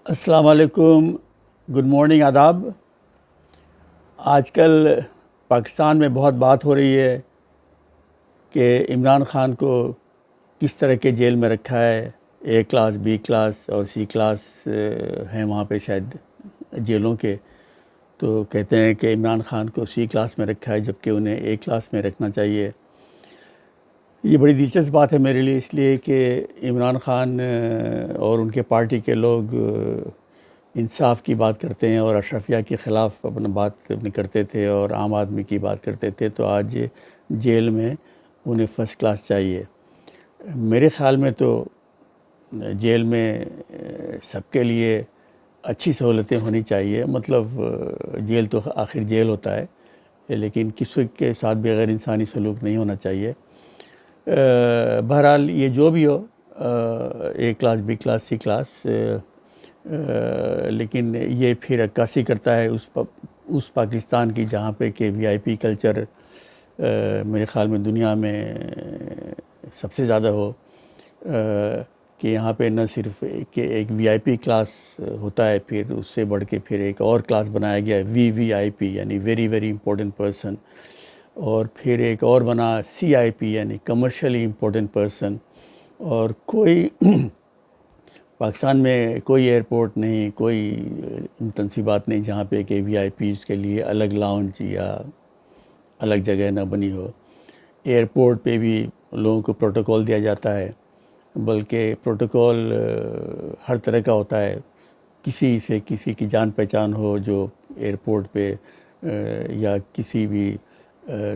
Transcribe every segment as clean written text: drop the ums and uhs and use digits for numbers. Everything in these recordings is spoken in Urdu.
السلام علیکم، گڈ مارننگ، آداب۔ آج کل پاکستان میں بہت بات ہو رہی ہے کہ عمران خان کو کس طرح کے جیل میں رکھا ہے۔ اے کلاس، بی کلاس اور سی کلاس ہیں وہاں پہ شاید جیلوں کے، تو کہتے ہیں کہ عمران خان کو سی کلاس میں رکھا ہے جبکہ انہیں اے کلاس میں رکھنا چاہیے۔ یہ بڑی دلچسپ بات ہے میرے لیے، اس لیے کہ عمران خان اور ان کے پارٹی کے لوگ انصاف کی بات کرتے ہیں اور اشرفیہ کے خلاف اپنا بات کرتے تھے اور عام آدمی کی بات کرتے تھے، تو آج جیل میں انہیں فرسٹ کلاس چاہیے۔ میرے خیال میں تو جیل میں سب کے لیے اچھی سہولتیں ہونی چاہیے، مطلب جیل تو آخر جیل ہوتا ہے، لیکن کسی کے ساتھ بھی غیر انسانی سلوک نہیں ہونا چاہیے۔ بہرحال یہ جو بھی ہو، A class, B class, C class, لیکن یہ پھر عکاسی کرتا ہے اس پاکستان کی جہاں پہ کہ وی آئی پی کلچر میرے خیال میں دنیا میں سب سے زیادہ ہو، کہ یہاں پہ نہ صرف کہ ایک وی آئی پی کلاس ہوتا ہے، پھر اس سے بڑھ کے پھر ایک اور کلاس بنایا گیا ہے وی آئی پی، یعنی ویری ویری امپورٹنٹ پرسن، اور پھر ایک اور بنا سی آئی پی یعنی کمرشلی امپورٹنٹ پرسن۔ اور کوئی پاکستان میں کوئی ایئرپورٹ نہیں، کوئی تنصیبات نہیں جہاں پہ کہ وی آئی پیز کے لیے الگ لاؤنج یا الگ جگہ نہ بنی ہو۔ ایئرپورٹ پہ بھی لوگوں کو پروٹوکول دیا جاتا ہے، بلکہ پروٹوکول ہر طرح کا ہوتا ہے۔ کسی کی جان پہچان ہو جو ایئرپورٹ پہ یا کسی بھی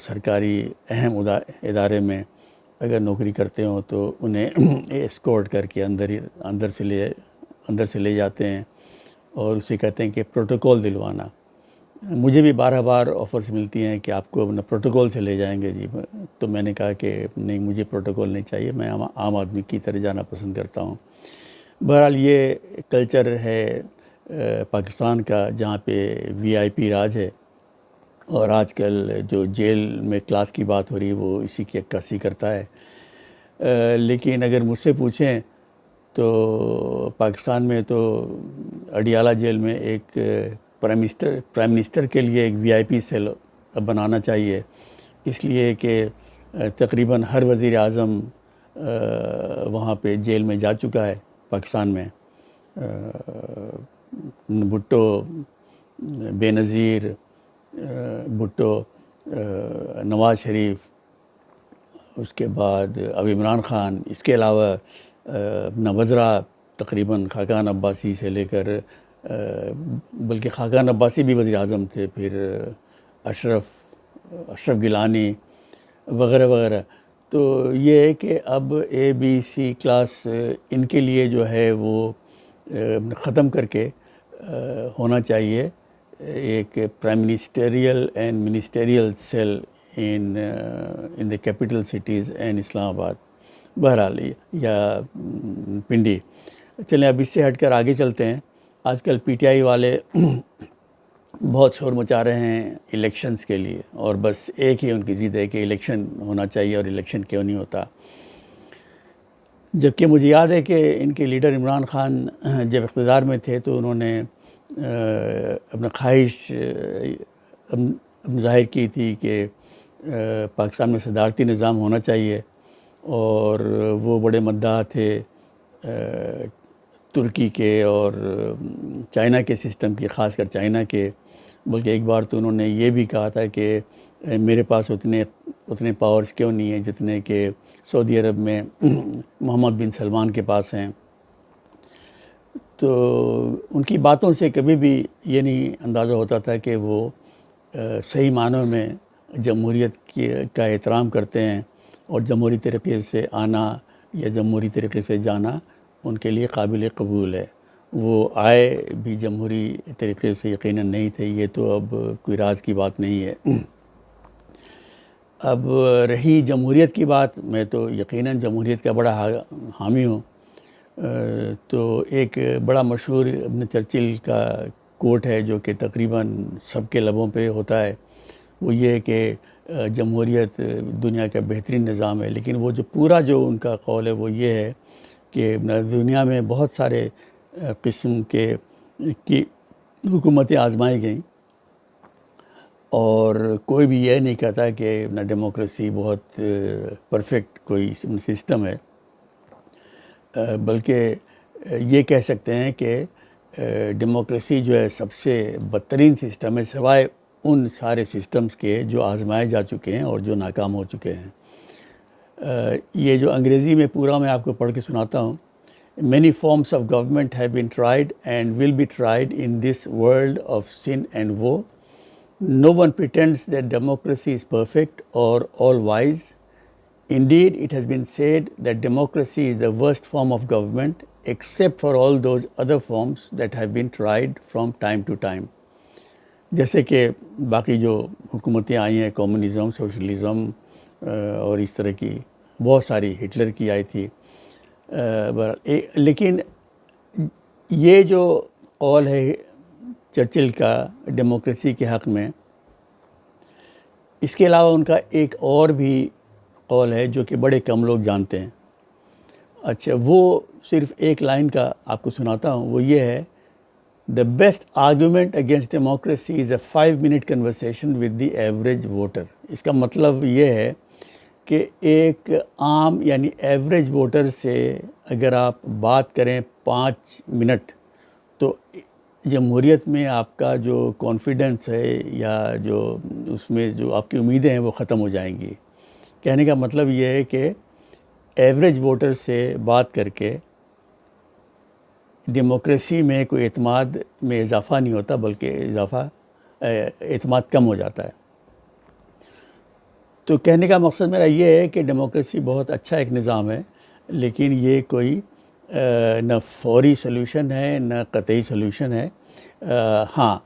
سرکاری اہم ادارے میں اگر نوکری کرتے ہوں تو انہیں اسکورٹ کر کے اندر سے لے جاتے ہیں اور اسے کہتے ہیں کہ پروٹوکول دلوانا۔ مجھے بھی بار آفرز ملتی ہیں کہ آپ کو اپنا پروٹوکول سے لے جائیں گے جی، تو میں نے کہا کہ نہیں، مجھے پروٹوکول نہیں چاہیے، میں عام آدمی کی طرح جانا پسند کرتا ہوں۔ بہرحال یہ کلچر ہے پاکستان کا جہاں پہ وی آئی پی راج ہے، اور آج کل جو جیل میں کلاس کی بات ہو رہی ہے وہ اسی کی عکاسی کرتا ہے۔ لیکن اگر مجھ سے پوچھیں تو پاکستان میں تو اڈیالہ جیل میں ایک پرائم منسٹر کے لیے ایک وی آئی پی سیل بنانا چاہیے، اس لیے کہ تقریباً ہر وزیر اعظم وہاں پہ جیل میں جا چکا ہے پاکستان میں۔ بھٹو، بے نظیر بھٹو، نواز شریف، اس کے بعد اب عمران خان، اس کے علاوہ اپنا وزراء تقریباً خاقان عباسی سے لے کر، بلکہ خاقان عباسی بھی وزیر اعظم تھے، پھر اشرف گیلانی وغیرہ وغیرہ۔ تو یہ ہے کہ اب اے بی سی کلاس ان کے لیے جو ہے وہ ختم کر کے ہونا چاہیے ایک prime ministerial and ministerial cell in the capital cities and Islamabad, بہرحال یا پنڈی۔ چلیں اب اس سے ہٹ کر آگے چلتے ہیں۔ آج کل پی ٹی آئی والے بہت شور مچا رہے ہیں الیکشنز کے لیے، اور بس ایک ہی ان کی ضد ہے کہ الیکشن ہونا چاہیے، اور الیکشن کیوں نہیں ہوتا۔ جبکہ مجھے یاد ہے کہ ان کے لیڈر عمران خان جب اقتدار میں تھے تو انہوں نے اپنا خواہش ظاہر کی تھی کہ پاکستان میں صدارتی نظام ہونا چاہیے، اور وہ بڑے مداح تھے ترکی کے اور چائنا کے سسٹم کی، خاص کر چائنا کے۔ بلکہ ایک بار تو انہوں نے یہ بھی کہا تھا کہ میرے پاس اتنے پاورز کیوں نہیں ہیں جتنے کہ سعودی عرب میں محمد بن سلمان کے پاس ہیں۔ تو ان کی باتوں سے کبھی بھی یہ نہیں اندازہ ہوتا تھا کہ وہ صحیح معنوں میں جمہوریت کا احترام کرتے ہیں، اور جمہوری طریقے سے آنا یا جمہوری طریقے سے جانا ان کے لیے قابل قبول ہے۔ وہ آئے بھی جمہوری طریقے سے یقیناً نہیں تھے، یہ تو اب کوئی راز کی بات نہیں ہے۔ اب رہی جمہوریت کی بات، میں تو یقیناً جمہوریت کا بڑا حامی ہوں۔ تو ایک بڑا مشہور ابن چرچل کا کوٹ ہے جو کہ تقریباً سب کے لبوں پہ ہوتا ہے، وہ یہ کہ جمہوریت دنیا کا بہترین نظام ہے، لیکن وہ جو پورا جو ان کا قول ہے وہ یہ ہے کہ دنیا میں بہت سارے قسم کی حکومتیں آزمائی گئیں، اور کوئی بھی یہ نہیں کہتا کہ نہ ڈیموکریسی بہت پرفیکٹ کوئی سسٹم ہے، بلکہ یہ کہہ سکتے ہیں کہ ڈیموکریسی جو ہے سب سے بدترین سسٹم ہے، سوائے ان سارے سسٹمز کے جو آزمائے جا چکے ہیں اور جو ناکام ہو چکے ہیں۔ یہ جو انگریزی میں پورا میں آپ کو پڑھ کے سناتا ہوں۔ Many forms of government have been tried and will be tried in this world of sin and woe. No one pretends that democracy is perfect or all wise. Indeed, it has been said that democracy is the worst form of government, except for all those other forms that have been tried from time to time. جیسے کہ باقی جو حکومتیں آئی ہیں، کمیونزم، سوشلزم اور اس طرح کی بہت ساری، ہٹلر کی آئی تھی، لیکن یہ جو قول ہے چرچل کا ڈیموکریسی کے حق میں، اس کے علاوہ ان کا ایک اور بھی قول ہے جو کہ بڑے کم لوگ جانتے ہیں۔ اچھا، وہ صرف ایک لائن کا آپ کو سناتا ہوں، وہ یہ ہے: The best argument against democracy is a 5-minute conversation with the average voter. اس کا مطلب یہ ہے کہ ایک عام یعنی ایوریج ووٹر سے اگر آپ بات کریں 5 منٹ، تو جمہوریت میں آپ کا جو کانفیڈنس ہے یا جو اس میں جو آپ کی امیدیں ہیں وہ ختم ہو جائیں گی۔ کہنے کا مطلب یہ ہے کہ ایوریج ووٹر سے بات کر کے ڈیموکریسی میں کوئی اعتماد میں اضافہ نہیں ہوتا، بلکہ اعتماد کم ہو جاتا ہے۔ تو کہنے کا مقصد میرا یہ ہے کہ ڈیموکریسی بہت اچھا ایک نظام ہے، لیکن یہ کوئی نہ فوری سلوشن ہے نہ قطعی سلوشن ہے۔ ہاں،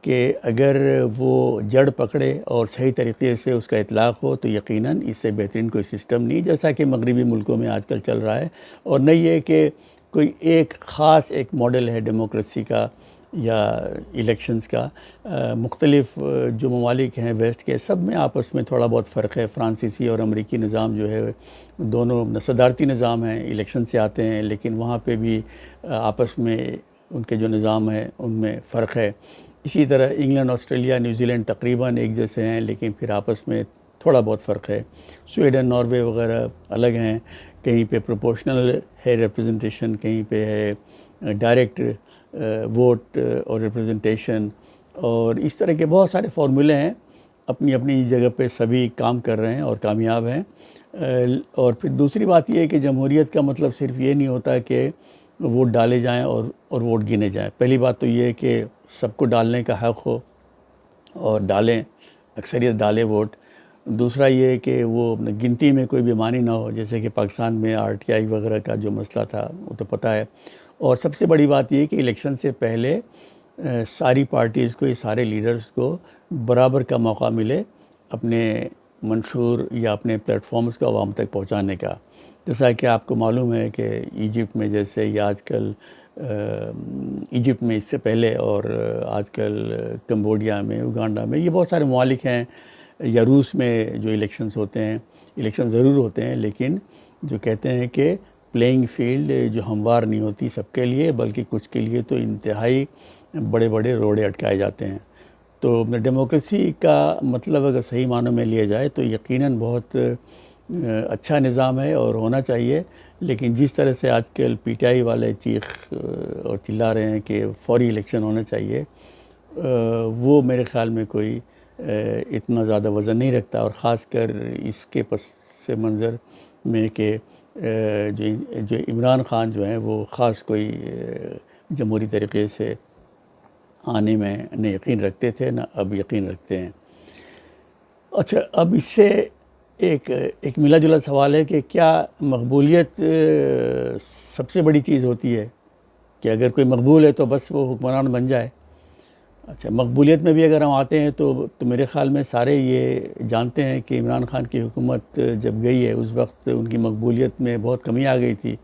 کہ اگر وہ جڑ پکڑے اور صحیح طریقے سے اس کا اطلاق ہو تو یقیناً اس سے بہترین کوئی سسٹم نہیں، جیسا کہ مغربی ملکوں میں آج کل چل رہا ہے۔ اور نہ یہ کہ کوئی ایک خاص ایک ماڈل ہے ڈیموکریسی کا یا الیکشنز کا۔ مختلف جو ممالک ہیں ویسٹ کے، سب میں آپس میں تھوڑا بہت فرق ہے۔ فرانسیسی اور امریکی نظام جو ہے دونوں صدارتی نظام ہیں، الیکشن سے آتے ہیں، لیکن وہاں پہ بھی آپس میں ان کے جو نظام ہیں ان میں فرق ہے۔ اسی طرح انگلینڈ، آسٹریلیا، نیوزی لینڈ تقریباً ایک جیسے ہیں، لیکن پھر آپس میں تھوڑا بہت فرق ہے۔ سویڈن، ناروے وغیرہ الگ ہیں، کہیں پہ پروپورشنل ہے ریپرزنٹیشن، کہیں پہ ہے ڈائریکٹ ووٹ اور ریپرزنٹیشن، اور اس طرح کے بہت سارے فارمولے ہیں۔ اپنی اپنی جگہ پہ سبھی کام کر رہے ہیں اور کامیاب ہیں۔ اور پھر دوسری بات یہ ہے کہ جمہوریت کا مطلب صرف یہ نہیں ہوتا کہ ووٹ ڈالے جائیں اور ووٹ گنے جائیں۔ پہلی بات تو یہ ہے کہ سب کو ڈالنے کا حق ہو اور ڈالیں، اکثریت ڈالے ووٹ۔ دوسرا یہ ہے کہ وہ گنتی میں کوئی بیماری نہ ہو، جیسے کہ پاکستان میں RTI وغیرہ کا جو مسئلہ تھا وہ تو پتہ ہے۔ اور سب سے بڑی بات یہ ہے کہ الیکشن سے پہلے ساری پارٹیز کو، یہ سارے لیڈرز کو برابر کا موقع ملے اپنے منشور یا اپنے پلیٹ فارمز کو عوام تک پہنچانے کا۔ جیسا کہ آپ کو معلوم ہے کہ ایجپٹ میں جیسے یا آج کل ایجپٹ میں اس سے پہلے، اور آج کل کمبوڈیا میں، اگانڈا میں، یہ بہت سارے ممالک ہیں، یا روس میں جو الیکشنز ہوتے ہیں، الیکشن ضرور ہوتے ہیں، لیکن جو کہتے ہیں کہ پلینگ فیلڈ جو ہموار نہیں ہوتی سب کے لیے، بلکہ کچھ کے لیے تو انتہائی بڑے بڑے روڑے اٹکائے جاتے ہیں۔ تو ڈیموکریسی کا مطلب اگر صحیح معنوں میں لیا جائے تو یقیناً بہت اچھا نظام ہے اور ہونا چاہیے، لیکن جس طرح سے آج کل PTI والے چیخ اور چلا رہے ہیں کہ فوری الیکشن ہونا چاہیے، وہ میرے خیال میں کوئی اتنا زیادہ وزن نہیں رکھتا، اور خاص کر اس کے پس منظر میں کہ جو عمران خان جو ہیں وہ خاص کوئی جمہوری طریقے سے آنے میں نہ یقین رکھتے تھے نہ اب یقین رکھتے ہیں۔ اچھا، اب اس سے ایک ملا جلا سوال ہے کہ کیا مقبولیت سب سے بڑی چیز ہوتی ہے کہ اگر کوئی مقبول ہے تو بس وہ حکمران بن جائے؟ اچھا، مقبولیت میں بھی اگر ہم آتے ہیں تو میرے خیال میں سارے یہ جانتے ہیں کہ عمران خان کی حکومت جب گئی ہے اس وقت ان کی مقبولیت میں بہت کمی آ گئی تھی،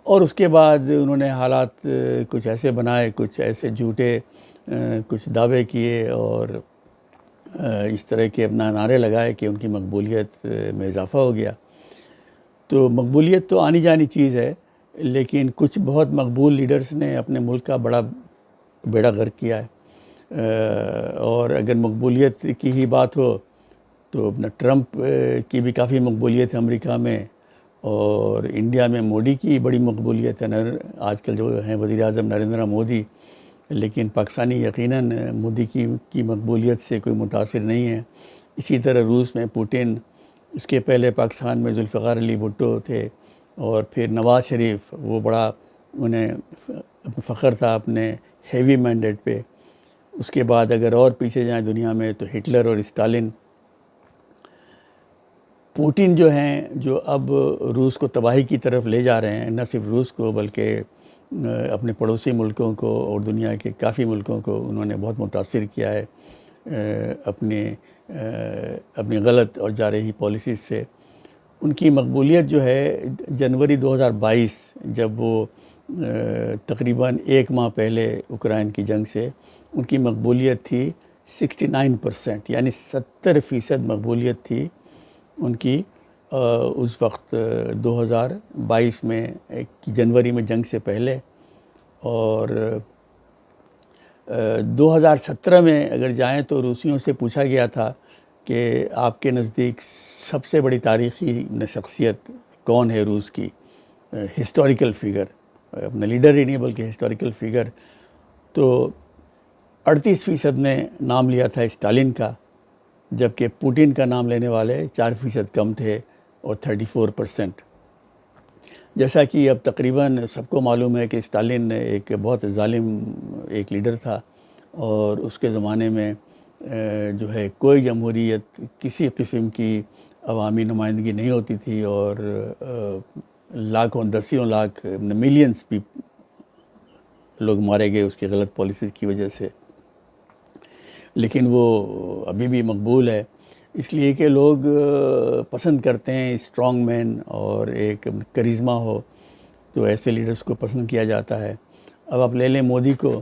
اور اس کے بعد انہوں نے حالات کچھ ایسے بنائے، کچھ ایسے جھوٹے کچھ دعوے کیے اور اس طرح کے اپنا نعرے لگائے کہ ان کی مقبولیت میں اضافہ ہو گیا۔ تو مقبولیت تو آنی جانی چیز ہے، لیکن کچھ بہت مقبول لیڈرز نے اپنے ملک کا بڑا بیڑا غرق کیا ہے۔ اور اگر مقبولیت کی ہی بات ہو تو اپنا ٹرمپ کی بھی کافی مقبولیت ہے امریکہ میں، اور انڈیا میں مودی کی بڑی مقبولیت ہے، آج کل جو ہیں وزیر اعظم نریندر مودی، لیکن پاکستانی یقیناً مودی کی مقبولیت سے کوئی متاثر نہیں ہے۔ اسی طرح روس میں پوٹن، اس کے پہلے پاکستان میں ذوالفقار علی بھٹو تھے، اور پھر نواز شریف، وہ بڑا انہیں فخر تھا اپنے ہیوی مینڈیٹ پہ۔ اس کے بعد اگر اور پیچھے جائیں دنیا میں تو ہٹلر اور اسٹالن۔ پوٹن جو ہیں، جو اب روس کو تباہی کی طرف لے جا رہے ہیں، نہ صرف روس کو بلکہ اپنے پڑوسی ملکوں کو اور دنیا کے کافی ملکوں کو انہوں نے بہت متاثر کیا ہے اپنی غلط اور جارحی پالیسیز سے۔ ان کی مقبولیت جو ہے جنوری 2022، جب وہ تقریباً ایک ماہ پہلے اوکرائن کی جنگ سے، ان کی مقبولیت تھی 69%، یعنی 70% مقبولیت تھی ان کی اس وقت 2022 میں جنوری میں جنگ سے پہلے۔ اور 2017 میں اگر جائیں تو روسیوں سے پوچھا گیا تھا کہ آپ کے نزدیک سب سے بڑی تاریخی شخصیت کون ہے روس کی، ہسٹوریکل فگر، اپنا لیڈر ہی نہیں بلکہ ہسٹوریکل فگر، تو 38% نے نام لیا تھا اسٹالن کا، جبکہ پوٹن کا نام لینے والے 4% کم تھے، اور 34%۔ جیسا کہ اب تقریباً سب کو معلوم ہے کہ اسٹالن ایک بہت ظالم ایک لیڈر تھا، اور اس کے زمانے میں جو ہے کوئی جمہوریت، کسی قسم کی عوامی نمائندگی نہیں ہوتی تھی، اور لاکھوں دسیوں لاکھ ملینز لوگ مارے گئے اس کی غلط پالیسیز کی وجہ سے۔ لیکن وہ ابھی بھی مقبول ہے، اس لیے کہ لوگ پسند کرتے ہیں اسٹرانگ مین اور ایک کرزما ہو، تو ایسے لیڈرز کو پسند کیا جاتا ہے۔ اب آپ لے لیں مودی کو،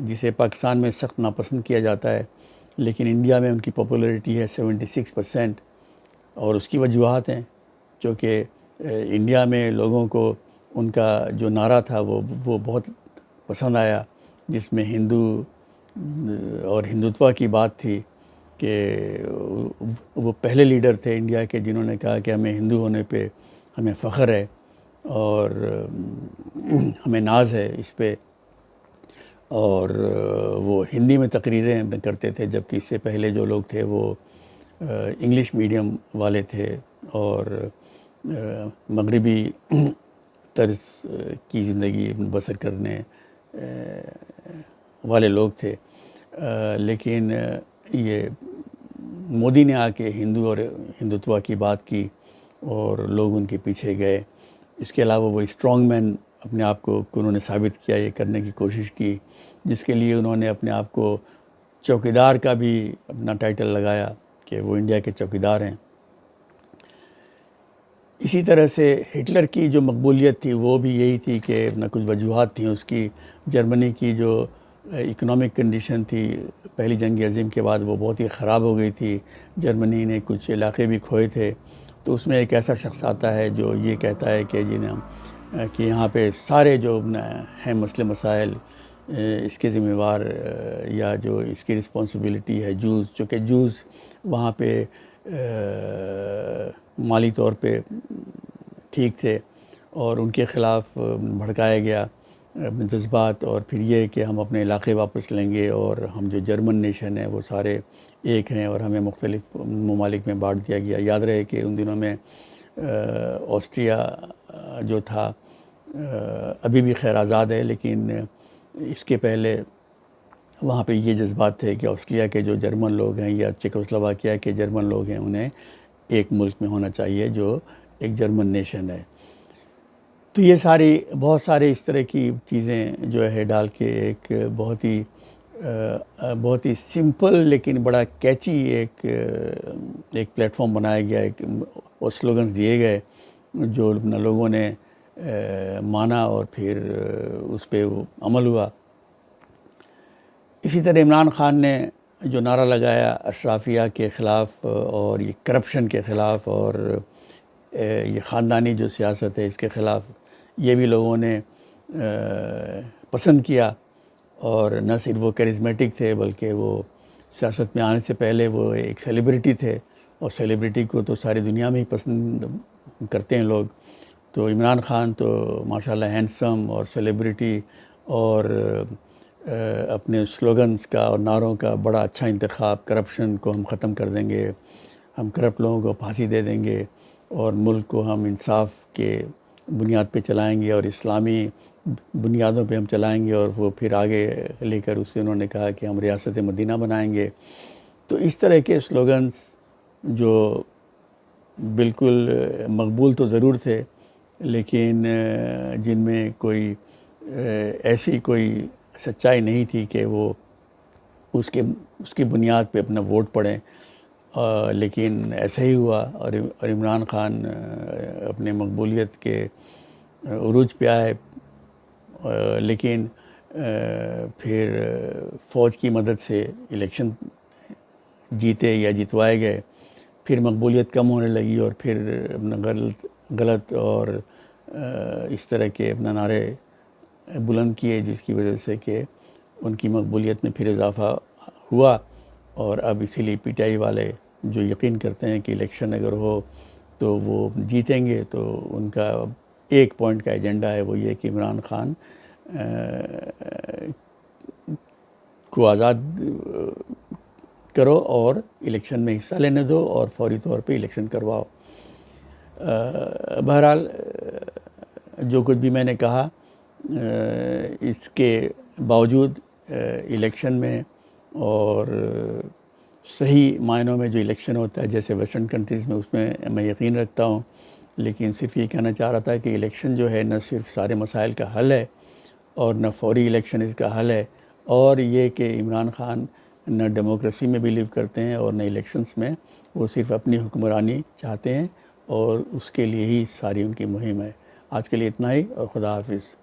جسے پاکستان میں سخت ناپسند کیا جاتا ہے، لیکن انڈیا میں ان کی پاپولیرٹی ہے 76%، اور اس کی وجوہات ہیں، چونکہ انڈیا میں لوگوں کو ان کا جو نعرہ تھا وہ بہت پسند آیا، جس میں ہندو اور ہندوتوا کی بات تھی، کہ وہ پہلے لیڈر تھے انڈیا کے جنہوں نے کہا کہ ہمیں ہندو ہونے پہ ہمیں فخر ہے اور ہمیں ناز ہے اس پہ، اور وہ ہندی میں تقریریں کرتے تھے، جبکہ اس سے پہلے جو لوگ تھے وہ انگلش میڈیم والے تھے اور مغربی طرز کی زندگی بسر کرنے والے لوگ تھے۔ لیکن یہ مودی نے آ کے ہندو اور ہندوتوا کی بات کی، اور لوگ ان کے پیچھے گئے۔ اس کے علاوہ وہ اسٹرانگ مین اپنے آپ کو انہوں نے ثابت کیا، یہ کرنے کی کوشش کی، جس کے لیے انہوں نے اپنے آپ کو چوکیدار کا بھی اپنا ٹائٹل لگایا کہ وہ انڈیا کے چوکیدار ہیں۔ اسی طرح سے ہٹلر کی جو مقبولیت تھی وہ بھی یہی تھی کہ اپنا کچھ وجوہات تھیں اس کی۔ جرمنی کی جو اکنامک کنڈیشن تھی پہلی جنگ عظیم کے بعد وہ بہت ہی خراب ہو گئی تھی، جرمنی نے کچھ علاقے بھی کھوئے تھے، تو اس میں ایک ایسا شخص آتا ہے جو یہ کہتا ہے کہ یہاں پہ سارے جو ہیں مسئلے مسائل اس کے ذمہ وار یا جو اس کی رسپانسبلٹی ہے جوز، چونکہ جوز وہاں پہ مالی طور پہ ٹھیک تھے، اور ان کے خلاف بھڑکایا گیا جذبات، اور پھر یہ کہ ہم اپنے علاقے واپس لیں گے، اور ہم جو جرمن نیشن ہے وہ سارے ایک ہیں، اور ہمیں مختلف ممالک میں بانٹ دیا گیا۔ یاد رہے کہ ان دنوں میں آسٹریا جو تھا ابھی بھی خیر آزاد ہے، لیکن اس کے پہلے وہاں پہ یہ جذبات تھے کہ آسٹریا کے جو جرمن لوگ ہیں یا چیکوسلوواکیا کے جرمن لوگ ہیں انہیں ایک ملک میں ہونا چاہیے جو ایک جرمن نیشن ہے۔ تو یہ بہت سارے اس طرح کی چیزیں جو ہے ڈال کے ایک بہت ہی سمپل لیکن بڑا کیچی ایک پلیٹ فارم بنایا گیا، اور سلوگنز دیے گئے جو لوگوں نے مانا، اور پھر اس پہ وہ عمل ہوا۔ اسی طرح عمران خان نے جو نعرہ لگایا اشرافیہ کے خلاف اور یہ کرپشن کے خلاف اور یہ خاندانی جو سیاست ہے اس کے خلاف، یہ بھی لوگوں نے پسند کیا، اور نہ صرف وہ کیریزمیٹک تھے بلکہ وہ سیاست میں آنے سے پہلے وہ ایک سیلیبریٹی تھے، اور سیلیبریٹی کو تو ساری دنیا میں ہی پسند کرتے ہیں لوگ. تو عمران خان تو ماشاءاللہ ہینڈسم اور سیلیبریٹی اور اپنے سلوگنز کا اور نعروں کا بڑا اچھا انتخاب. کرپشن کو ہم ختم کر دیں گے، ہم کرپٹ لوگوں کو پھانسی دے دیں گے، اور ملک کو ہم انصاف کے بنیاد پہ چلائیں گے اور اسلامی بنیادوں پہ ہم چلائیں گے، اور وہ پھر آگے لے کر اسے انہوں نے کہا کہ ہم ریاست مدینہ بنائیں گے. تو اس طرح کے سلوگنز جو بالکل مقبول تو ضرور تھے، لیکن جن میں کوئی ایسی کوئی سچائی نہیں تھی کہ وہ اس کی بنیاد پہ اپنا ووٹ پڑیں. لیکن ایسا ہی ہوا، اور عمران خان اپنے مقبولیت کے عروج پہ آئے، لیکن پھر فوج کی مدد سے الیکشن جیتے یا جتوائے گئے. پھر مقبولیت کم ہونے لگی، اور پھر اپنا غلط اور اس طرح کے اپنا نعرے بلند کیے، جس کی وجہ سے کہ ان کی مقبولیت میں پھر اضافہ ہوا. اور اب اسی لیے پی ٹی آئی والے جو یقین کرتے ہیں کہ الیکشن اگر ہو تو وہ جیتیں گے، تو ان کا ایک پوائنٹ کا ایجنڈا ہے، وہ یہ کہ عمران خان کو آزاد کرو اور الیکشن میں حصہ لینے دو، اور فوری طور پہ الیکشن کرواؤ. بہرحال جو کچھ بھی میں نے کہا، اس کے باوجود الیکشن میں اور صحیح معنوں میں جو الیکشن ہوتا ہے جیسے ویسٹرن کنٹریز میں، اس میں یقین رکھتا ہوں. لیکن صرف یہ کہنا چاہ رہا تھا کہ الیکشن جو ہے نہ صرف سارے مسائل کا حل ہے، اور نہ فوری الیکشن اس کا حل ہے، اور یہ کہ عمران خان نہ ڈیموکریسی میں بیلیو کرتے ہیں اور نہ الیکشنز میں. وہ صرف اپنی حکمرانی چاہتے ہیں، اور اس کے لیے ہی ساری ان کی مہم ہے. آج کے لیے اتنا ہی، اور خدا حافظ.